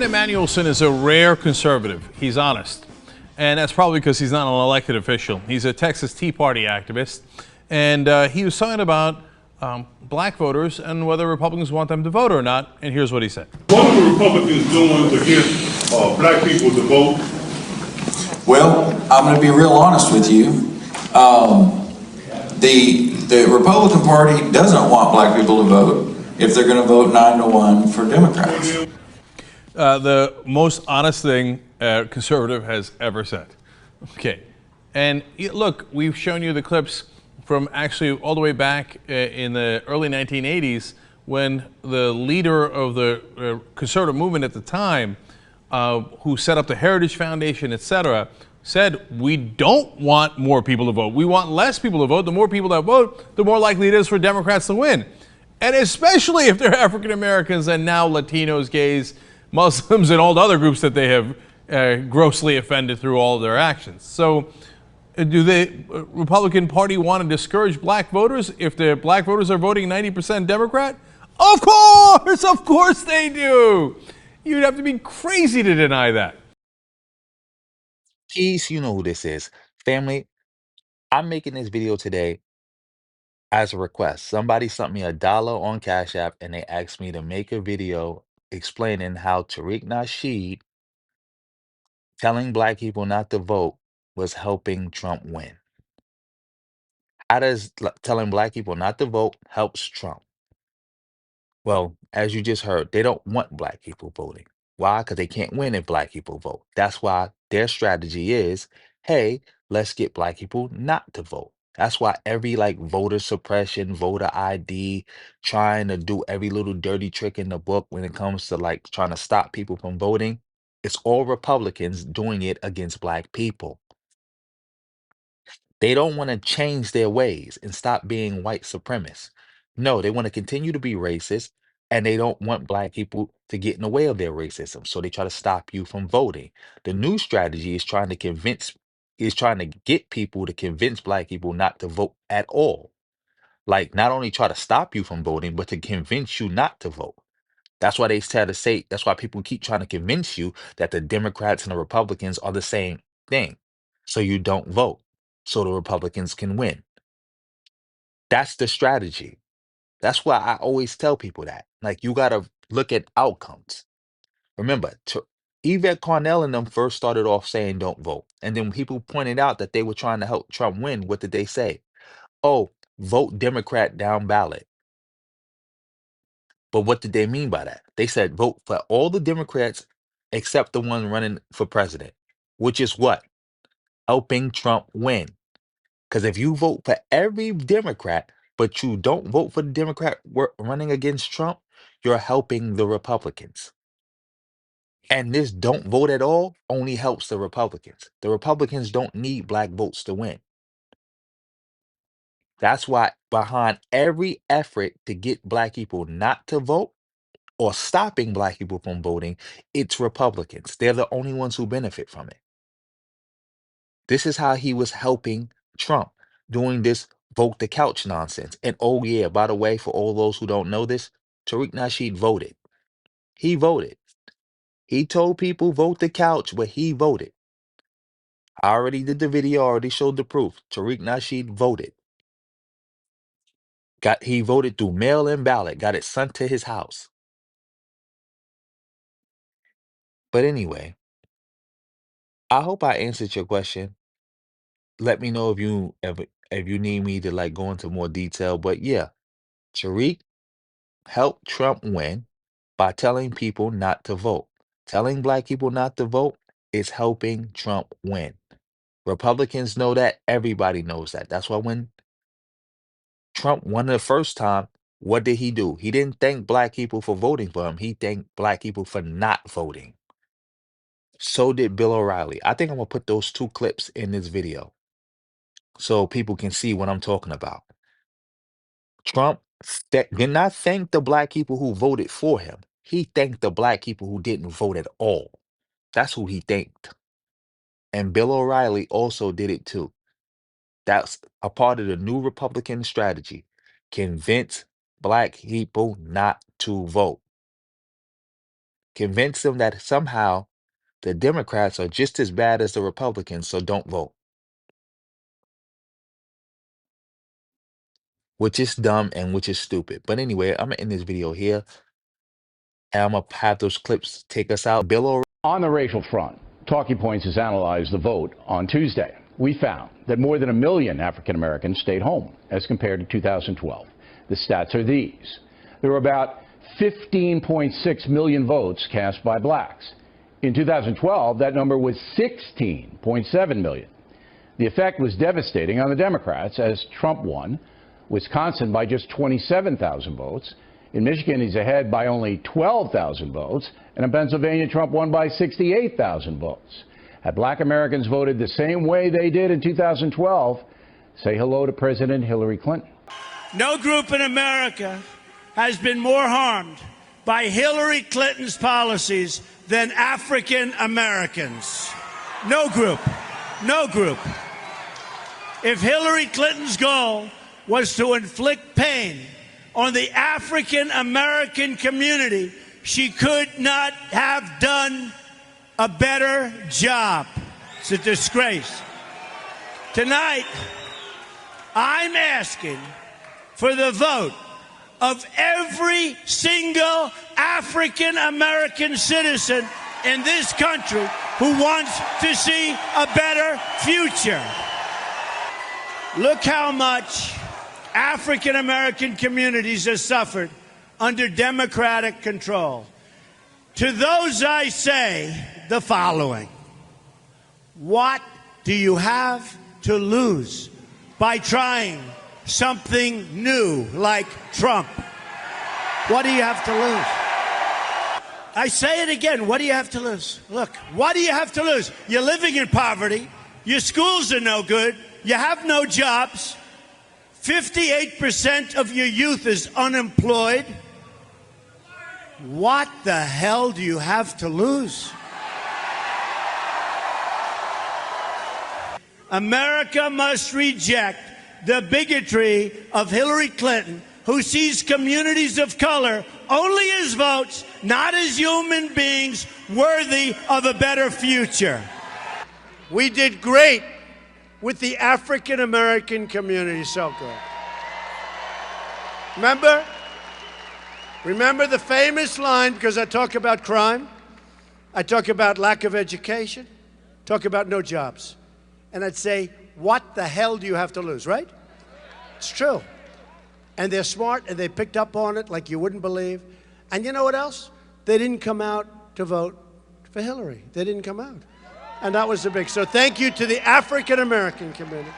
Emanuelson is a rare conservative. He's honest. And that's probably because he's not an elected official. He's a Texas Tea Party activist. And he was talking about black voters and whether Republicans want them to vote or not. And here's what he said. What are the Republicans doing to get black people to vote? Well, I'm going to be real honest with you. The Republican Party doesn't want black people to vote if they're going to vote 9-1 for Democrats. The most honest thing a conservative has ever said. Okay. And look, we've shown you the clips from actually all the way back in the early 1980s when the leader of the conservative movement at the time, who set up the Heritage Foundation, etc., said, we don't want more people to vote. We want less people to vote. The more people that vote, the more likely it is for Democrats to win. And especially if they're African Americans and now Latinos, gays, Muslims, and all the other groups that they have grossly offended through all of their actions. So do the Republican Party want to discourage black voters if the black voters are voting 90% Democrat? Of course they do. You'd have to be crazy to deny that. Peace, you know who this is. Family, I'm making this video today as a request. Somebody sent me $1 on Cash App and they asked me to make a video explaining how Tariq Nasheed telling black people not to vote was helping Trump win. How does telling black people not to vote helps Trump? Well, as you just heard, they don't want black people voting. Why? Because they can't win if black people vote. That's why their strategy is, hey, let's get black people not to vote. That's why every voter suppression, voter ID, trying to do every little dirty trick in the book when it comes to trying to stop people from voting, it's all Republicans doing it against black people. They don't want to change their ways and stop being white supremacists. No, they want to continue to be racist and they don't want black people to get in the way of their racism. So they try to stop you from voting. The new strategy is trying to get people to convince black people not to vote at all. Like not only try to stop you from voting, but to convince you not to vote. That's why they try to say, that's why people keep trying to convince you that the Democrats and the Republicans are the same thing. So you don't vote. So the Republicans can win. That's the strategy. That's why I always tell people that. Like you gotta look at outcomes. Remember, Yvette Carnell and them first started off saying don't vote. And then when people pointed out that they were trying to help Trump win, what did they say? Oh, vote Democrat down ballot. But what did they mean by that? They said vote for all the Democrats except the one running for president, which is what? Helping Trump win. Because if you vote for every Democrat, but you don't vote for the Democrat running against Trump, you're helping the Republicans. And this don't vote at all only helps the Republicans. The Republicans don't need black votes to win. That's why behind every effort to get black people not to vote, or stopping black people from voting, it's Republicans. They're the only ones who benefit from it. This is how he was helping Trump doing this vote the couch nonsense. And oh yeah, by the way, for all those who don't know this, Tariq Nasheed voted. He voted. He told people vote the couch, but he voted. I already did the video, already showed the proof. Tariq Nasheed voted. He voted through mail-in ballot, got it sent to his house. But anyway, I hope I answered your question. Let me know if you need me to go into more detail. But yeah, Tariq helped Trump win by telling people not to vote. Telling black people not to vote is helping Trump win. Republicans know that. Everybody knows that. That's why when Trump won the first time, what did he do? He didn't thank black people for voting for him. He thanked black people for not voting. So did Bill O'Reilly. I think I'm going to put those two clips in this video so people can see what I'm talking about. Trump did not thank the black people who voted for him. He thanked the black people who didn't vote at all. That's who he thanked. And Bill O'Reilly also did it too. That's a part of the new Republican strategy. Convince black people not to vote. Convince them that somehow the Democrats are just as bad as the Republicans, so don't vote. Which is dumb and which is stupid. But anyway, I'm gonna end this video here. And I'm gonna have those clips take us out. Bill On the racial front, Talking Points has analyzed the vote on Tuesday. We found that more than 1 million African Americans stayed home as compared to 2012. The stats are these. There were about 15.6 million votes cast by blacks. In 2012, that number was 16.7 million. The effect was devastating on the Democrats as Trump won Wisconsin by just 27,000 votes. In Michigan, he's ahead by only 12,000 votes. And in Pennsylvania, Trump won by 68,000 votes. Had black Americans voted the same way they did in 2012, say hello to President Hillary Clinton. No group in America has been more harmed by Hillary Clinton's policies than African Americans. No group. No group. If Hillary Clinton's goal was to inflict pain on the African American community, she could not have done a better job. It's a disgrace. Tonight, I'm asking for the vote of every single African American citizen in this country who wants to see a better future. Look how much African American communities have suffered under Democratic control. To those I say the following: what do you have to lose by trying something new like Trump? What do you have to lose? I say it again, what do you have to lose? Look, what do you have to lose? You're living in poverty, your schools are no good, you have no jobs, 58% of your youth is unemployed. What the hell do you have to lose? America must reject the bigotry of Hillary Clinton, who sees communities of color only as votes, not as human beings worthy of a better future. We did great with the African American community, so good. Remember the famous line, because I talk about crime, I talk about lack of education, talk about no jobs. And I'd say, what the hell do you have to lose, right? It's true. And they're smart, and they picked up on it like you wouldn't believe. And you know what else? They didn't come out to vote for Hillary. They didn't come out. And that was the big. So thank you to the African American community.